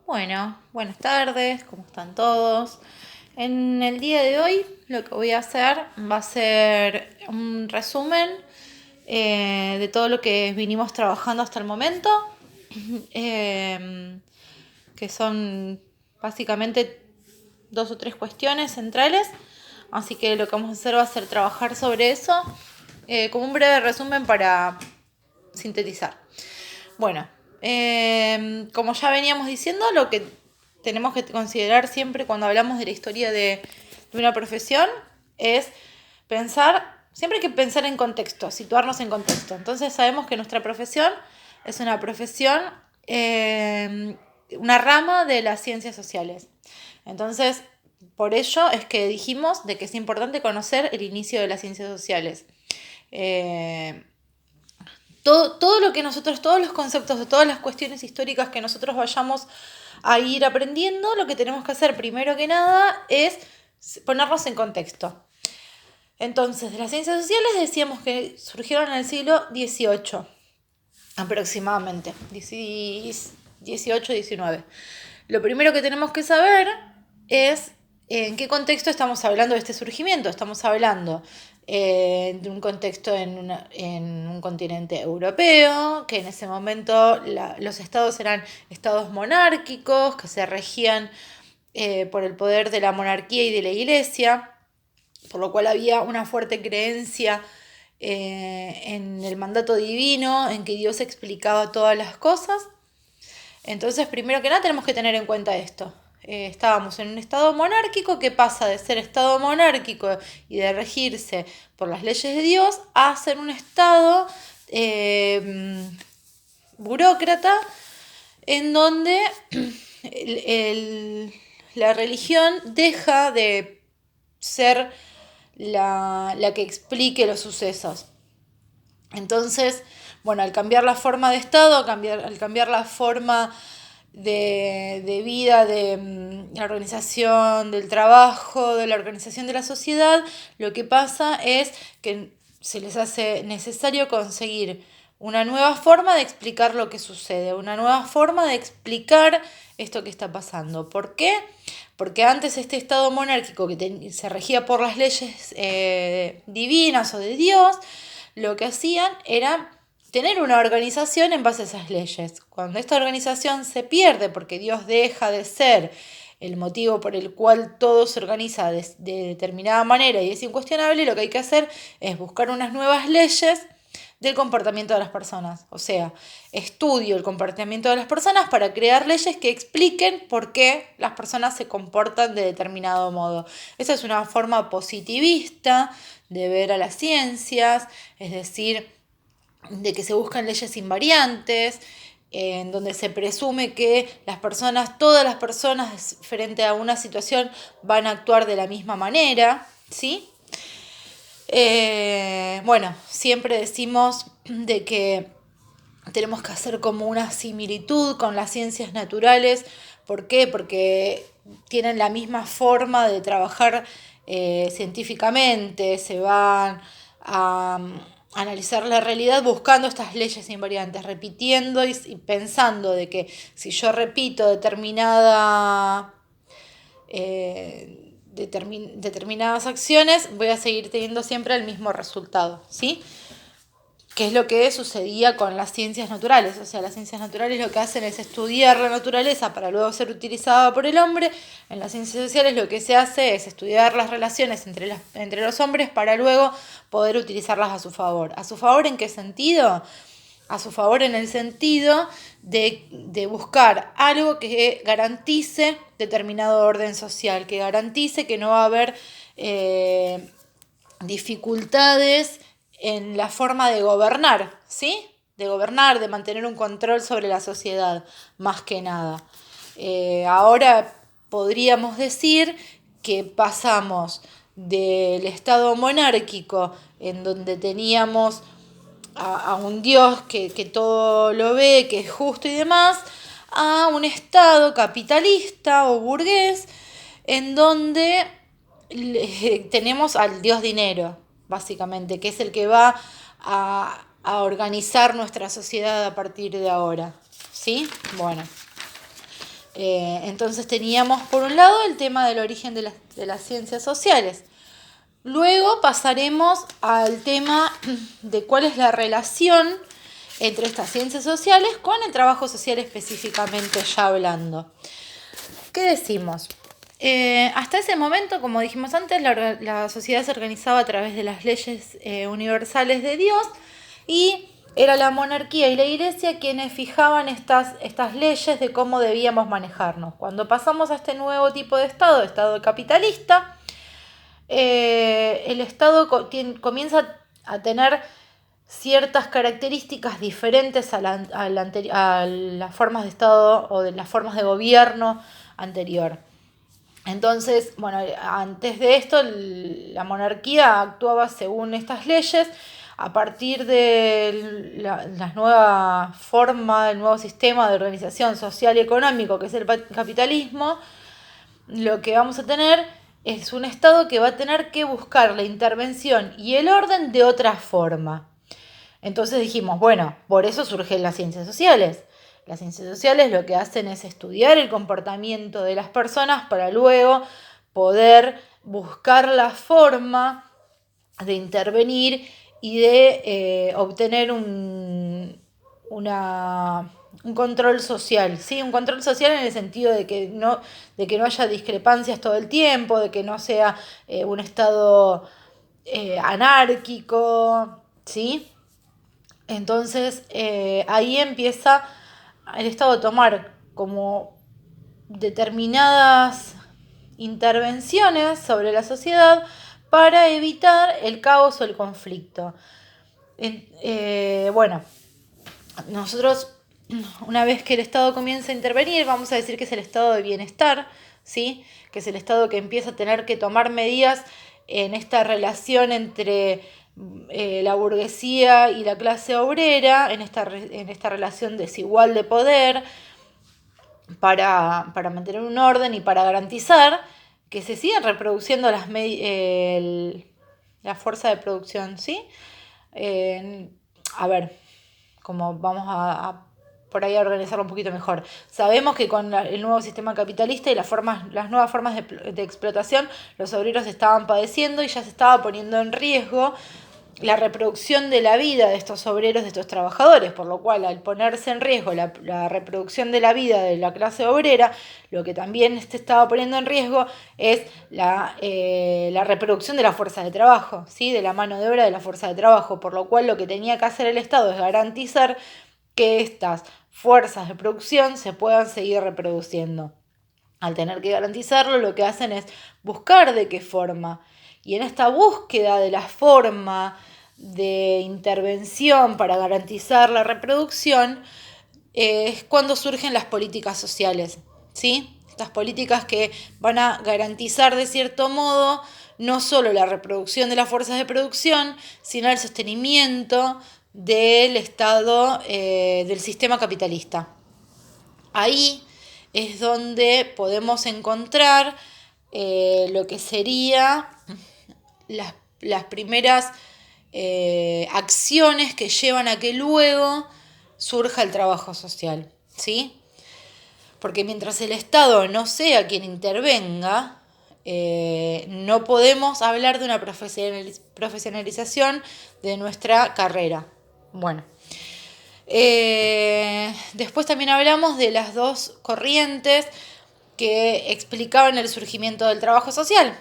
Bueno, buenas tardes, ¿cómo están todos? En el día de hoy lo que voy a hacer va a ser un resumen de todo lo que vinimos trabajando hasta el momento, eh, que son básicamente dos o tres cuestiones centrales. Así que lo que vamos a hacer va a ser trabajar sobre eso como un breve resumen para sintetizar. Bueno, como ya veníamos diciendo, lo que tenemos que considerar siempre cuando hablamos de la historia de una profesión es siempre hay que pensar en contexto, situarnos en contexto. Entonces sabemos que nuestra profesión es una profesión, una rama de las ciencias sociales. Entonces, por ello es que dijimos de que es importante conocer el inicio de las ciencias sociales. Eh, todo lo que nosotros, todos los conceptos de todas las cuestiones históricas que nosotros vayamos a ir aprendiendo, lo que tenemos que hacer primero que nada es ponernos en contexto. Entonces, de las ciencias sociales decíamos que surgieron en el siglo XVIII, aproximadamente, XVIII-XIX. Lo primero que tenemos que saber es en qué contexto estamos hablando de este surgimiento. Estamos hablando de un contexto en un continente europeo, que en ese momento los estados eran estados monárquicos, que se regían por el poder de la monarquía y de la iglesia, por lo cual había una fuerte creencia en el mandato divino, en que Dios explicaba todas las cosas. Entonces, primero que nada, tenemos que tener en cuenta esto. Estábamos en un estado monárquico que pasa de ser estado monárquico y de regirse por las leyes de Dios a ser un estado burócrata en donde el, la religión deja de ser la que explique los sucesos. Entonces, bueno, al cambiar la forma de Estado, al cambiar la forma de vida, de la organización del trabajo, de la organización de la sociedad, lo que pasa es que se les hace necesario conseguir una nueva forma de explicar lo que sucede, una nueva forma de explicar esto que está pasando. ¿Por qué? Porque antes este estado monárquico que se regía por las leyes divinas o de Dios, lo que hacían era tener una organización en base a esas leyes. Cuando esta organización se pierde porque Dios deja de ser el motivo por el cual todo se organiza de determinada manera y es incuestionable, lo que hay que hacer es buscar unas nuevas leyes del comportamiento de las personas. O sea, estudio el comportamiento de las personas para crear leyes que expliquen por qué las personas se comportan de determinado modo. Esa es una forma positivista de ver a las ciencias, es decir, de que se buscan leyes invariantes, en donde se presume que las personas, todas las personas frente a una situación van a actuar de la misma manera, ¿sí? Bueno, siempre decimos de que tenemos que hacer como una similitud con las ciencias naturales. ¿Por qué? Porque tienen la misma forma de trabajar científicamente, se van a analizar la realidad buscando estas leyes invariantes, repitiendo y pensando de que si yo repito determinadas acciones, voy a seguir teniendo siempre el mismo resultado, ¿sí? Que es lo que sucedía con las ciencias naturales. O sea, las ciencias naturales lo que hacen es estudiar la naturaleza para luego ser utilizada por el hombre. En las ciencias sociales lo que se hace es estudiar las relaciones entre los hombres para luego poder utilizarlas a su favor. ¿A su favor en qué sentido? A su favor en el sentido de buscar algo que garantice determinado orden social, que garantice que no va a haber dificultades en la forma de gobernar, ¿sí? De gobernar, de mantener un control sobre la sociedad, más que nada. Ahora podríamos decir que pasamos del estado monárquico, en donde teníamos a un Dios que todo lo ve, que es justo y demás, a un estado capitalista o burgués, en donde tenemos al Dios dinero, básicamente, que es el que va a organizar nuestra sociedad a partir de ahora. ¿Sí? Bueno. Entonces teníamos por un lado el tema del origen de las ciencias sociales. Luego pasaremos al tema de cuál es la relación entre estas ciencias sociales con el trabajo social específicamente ya hablando. ¿Qué decimos? Hasta ese momento, como dijimos antes, la sociedad se organizaba a través de las leyes universales de Dios y era la monarquía y la iglesia quienes fijaban estas leyes de cómo debíamos manejarnos. Cuando pasamos a este nuevo tipo de Estado capitalista, el Estado comienza a tener ciertas características diferentes a las formas de Estado o de las formas de gobierno anterior. Entonces, bueno, antes de esto la monarquía actuaba según estas leyes. A partir de la nueva forma, el nuevo sistema de organización social y económico que es el capitalismo, lo que vamos a tener es un Estado que va a tener que buscar la intervención y el orden de otra forma. Entonces dijimos, bueno, por eso surgen las ciencias sociales. Las ciencias sociales lo que hacen es estudiar el comportamiento de las personas para luego poder buscar la forma de intervenir y de obtener un control social, ¿sí? Un control social en el sentido de que no haya discrepancias todo el tiempo, de que no sea un estado anárquico, ¿sí? Entonces ahí empieza el Estado a tomar como determinadas intervenciones sobre la sociedad para evitar el caos o el conflicto. Bueno, nosotros, una vez que el Estado comienza a intervenir, vamos a decir que es el estado de bienestar, ¿sí? Que es el Estado que empieza a tener que tomar medidas en esta relación entre la burguesía y la clase obrera, en esta relación desigual de poder, para mantener un orden y para garantizar que se sigan reproduciendo la fuerza de producción, ¿sí? A ver, como vamos a por ahí a organizarlo un poquito mejor. Sabemos que con el nuevo sistema capitalista y las nuevas formas de explotación, los obreros estaban padeciendo y ya se estaba poniendo en riesgo la reproducción de la vida de estos obreros, de estos trabajadores, por lo cual al ponerse en riesgo la reproducción de la vida de la clase obrera, lo que también se estaba poniendo en riesgo es la reproducción de la fuerza de trabajo, ¿sí? De la mano de obra de la fuerza de trabajo, por lo cual lo que tenía que hacer el Estado es garantizar que estas fuerzas de producción se puedan seguir reproduciendo. Al tener que garantizarlo, lo que hacen es buscar de qué forma. Y en esta búsqueda de la forma de intervención para garantizar la reproducción, es cuando surgen las políticas sociales, ¿sí? Estas políticas que van a garantizar de cierto modo no solo la reproducción de las fuerzas de producción, sino el sostenimiento del Estado, del sistema capitalista. Ahí es donde podemos encontrar lo que sería las primeras acciones que llevan a que luego surja el trabajo social, ¿sí? Porque mientras el Estado no sea quien intervenga, no podemos hablar de una profesionalización de nuestra carrera. Bueno, después también hablamos de las dos corrientes que explicaban el surgimiento del trabajo social.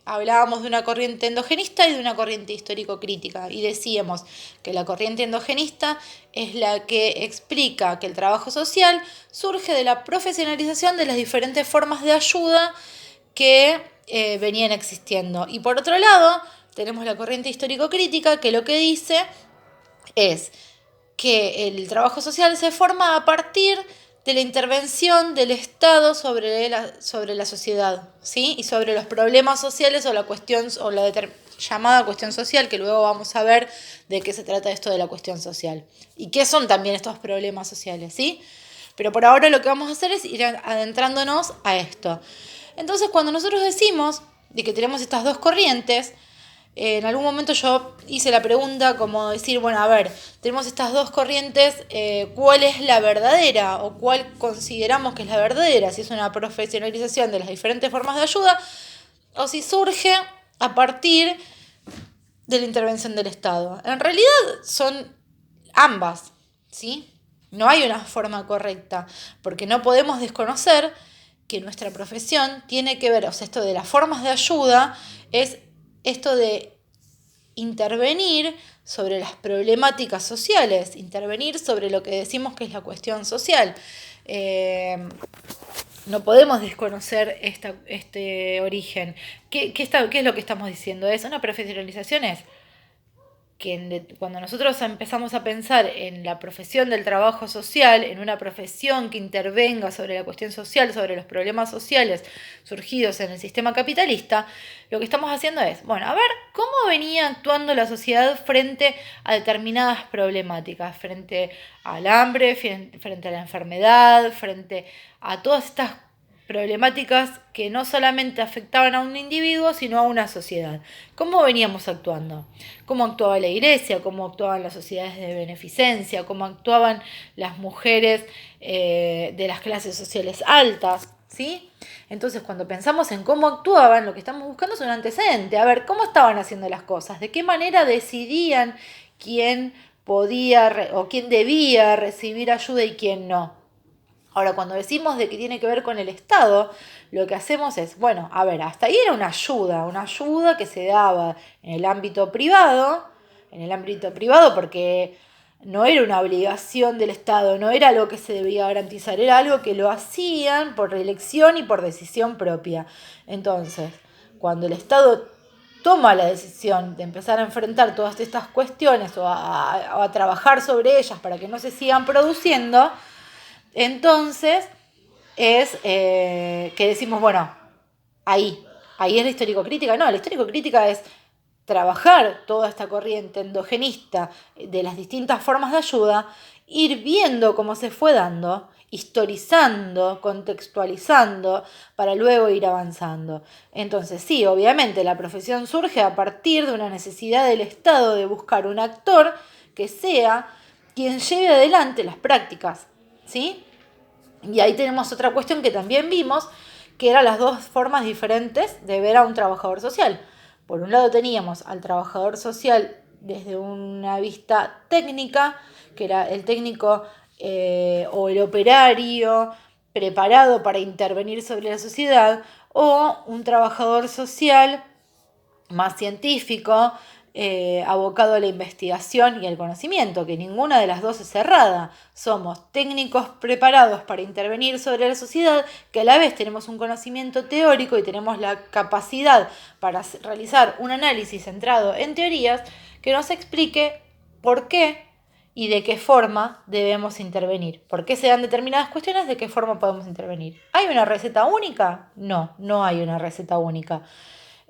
Hablábamos de una corriente endogenista y de una corriente histórico-crítica y decíamos que la corriente endogenista es la que explica que el trabajo social surge de la profesionalización de las diferentes formas de ayuda que venían existiendo. Y por otro lado, tenemos la corriente histórico-crítica que lo que dice es que el trabajo social se forma a partir de la intervención del Estado sobre la sociedad, ¿sí? Y sobre los problemas sociales o la cuestión o la llamada cuestión social, que luego vamos a ver de qué se trata esto de la cuestión social y qué son también estos problemas sociales, ¿sí? Pero por ahora lo que vamos a hacer es ir adentrándonos a esto. Entonces, cuando nosotros decimos de que tenemos estas dos corrientes, En algún momento yo hice la pregunta como decir, bueno, a ver, tenemos estas dos corrientes, ¿cuál es la verdadera o cuál consideramos que es la verdadera? Si es una profesionalización de las diferentes formas de ayuda o si surge a partir de la intervención del Estado. En realidad son ambas, ¿sí? No hay una forma correcta, porque no podemos desconocer que nuestra profesión tiene que ver, o sea, esto de las formas de ayuda es esto de intervenir sobre las problemáticas sociales, intervenir sobre lo que decimos que es la cuestión social. No podemos desconocer este origen. ¿Qué es lo que estamos diciendo? ¿Es una profesionalización? Es que cuando nosotros empezamos a pensar en la profesión del trabajo social, en una profesión que intervenga sobre la cuestión social, sobre los problemas sociales surgidos en el sistema capitalista, lo que estamos haciendo es, bueno, a ver, ¿cómo venía actuando la sociedad frente a determinadas problemáticas? Frente al hambre, frente a la enfermedad, frente a todas estas problemáticas que no solamente afectaban a un individuo, sino a una sociedad. ¿Cómo veníamos actuando? ¿Cómo actuaba la iglesia? ¿Cómo actuaban las sociedades de beneficencia? ¿Cómo actuaban las mujeres de las clases sociales altas? ¿Sí? Entonces, cuando pensamos en cómo actuaban, lo que estamos buscando es un antecedente. A ver, ¿cómo estaban haciendo las cosas? ¿De qué manera decidían quién podía o quién debía recibir ayuda y quién no? Ahora, cuando decimos de que tiene que ver con el Estado, lo que hacemos es, bueno, a ver, hasta ahí era una ayuda que se daba en el ámbito privado porque no era una obligación del Estado, no era algo que se debía garantizar, era algo que lo hacían por elección y por decisión propia. Entonces, cuando el Estado toma la decisión de empezar a enfrentar todas estas cuestiones o a trabajar sobre ellas para que no se sigan produciendo, entonces es que decimos, bueno, ahí es la histórico-crítica. No, la histórico-crítica es trabajar toda esta corriente endogenista de las distintas formas de ayuda, ir viendo cómo se fue dando, historizando, contextualizando, para luego ir avanzando. Entonces, sí, obviamente la profesión surge a partir de una necesidad del Estado de buscar un actor que sea quien lleve adelante las prácticas, ¿sí? Y ahí tenemos otra cuestión que también vimos, que eran las dos formas diferentes de ver a un trabajador social. Por un lado teníamos al trabajador social desde una vista técnica, que era el técnico o el operario preparado para intervenir sobre la sociedad, o un trabajador social más científico, abocado a la investigación y al conocimiento, que ninguna de las dos es cerrada. Somos técnicos preparados para intervenir sobre la sociedad, que a la vez tenemos un conocimiento teórico y tenemos la capacidad para realizar un análisis centrado en teorías que nos explique por qué y de qué forma debemos intervenir. ¿Por qué se dan determinadas cuestiones? ¿De qué forma podemos intervenir? ¿Hay una receta única? No, no hay una receta única.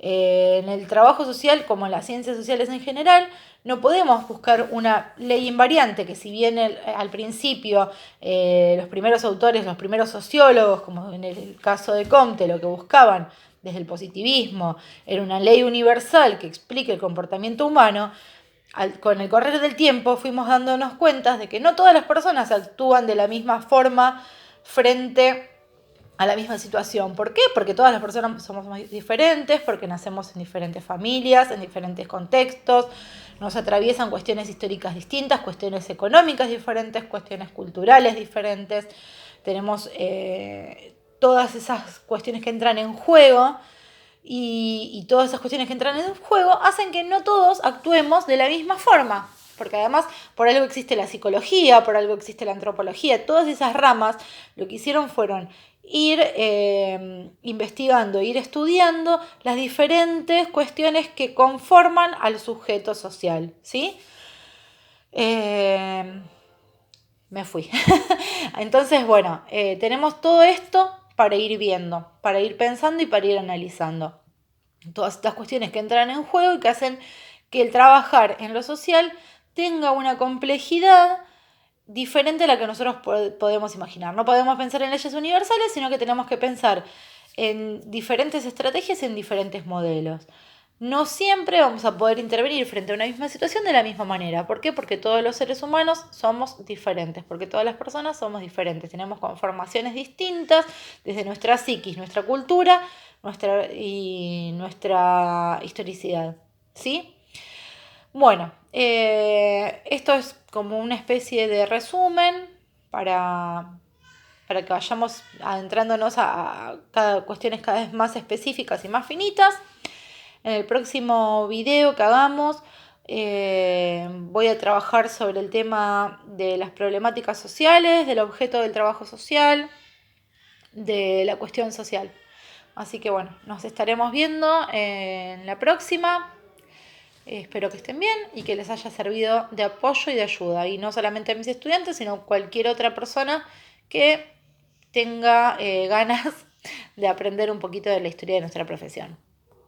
En el trabajo social, como en las ciencias sociales en general, no podemos buscar una ley invariante, que si bien al principio los primeros autores, los primeros sociólogos, como en el caso de Comte, lo que buscaban desde el positivismo era una ley universal que explique el comportamiento humano, con el correr del tiempo fuimos dándonos cuenta de que no todas las personas actúan de la misma forma frente a la misma situación. ¿Por qué? Porque todas las personas somos muy diferentes, porque nacemos en diferentes familias, en diferentes contextos, nos atraviesan cuestiones históricas distintas, cuestiones económicas diferentes, cuestiones culturales diferentes. Tenemos todas esas cuestiones que entran en juego y todas esas cuestiones que entran en juego hacen que no todos actuemos de la misma forma. Porque además por algo existe la psicología, por algo existe la antropología, todas esas ramas lo que hicieron fueron ir investigando, ir estudiando las diferentes cuestiones que conforman al sujeto social, ¿sí? Me fui. Entonces, bueno, tenemos todo esto para ir viendo, para ir pensando y para ir analizando. Todas estas cuestiones que entran en juego y que hacen que el trabajar en lo social tenga una complejidad diferente a la que nosotros podemos imaginar. No podemos pensar en leyes universales, sino que tenemos que pensar en diferentes estrategias, en diferentes modelos. no siempre vamos a poder intervenir frente a una misma situación de la misma manera. ¿Por qué? Porque todos los seres humanos somos diferentes, porque todas las personas somos diferentes, tenemos conformaciones distintas desde nuestra psiquis, nuestra cultura y nuestra historicidad. ¿Sí? Bueno, esto es como una especie de resumen para, para que vayamos adentrándonos a cada, cuestiones cada vez más específicas y más finitas. En el próximo video que hagamos voy a trabajar sobre el tema de las problemáticas sociales, del objeto del trabajo social, de la cuestión social. Así que bueno, nos estaremos viendo en la próxima. Espero que estén bien y que les haya servido de apoyo y de ayuda. Y no solamente a mis estudiantes, sino cualquier otra persona que tenga ganas de aprender un poquito de la historia de nuestra profesión.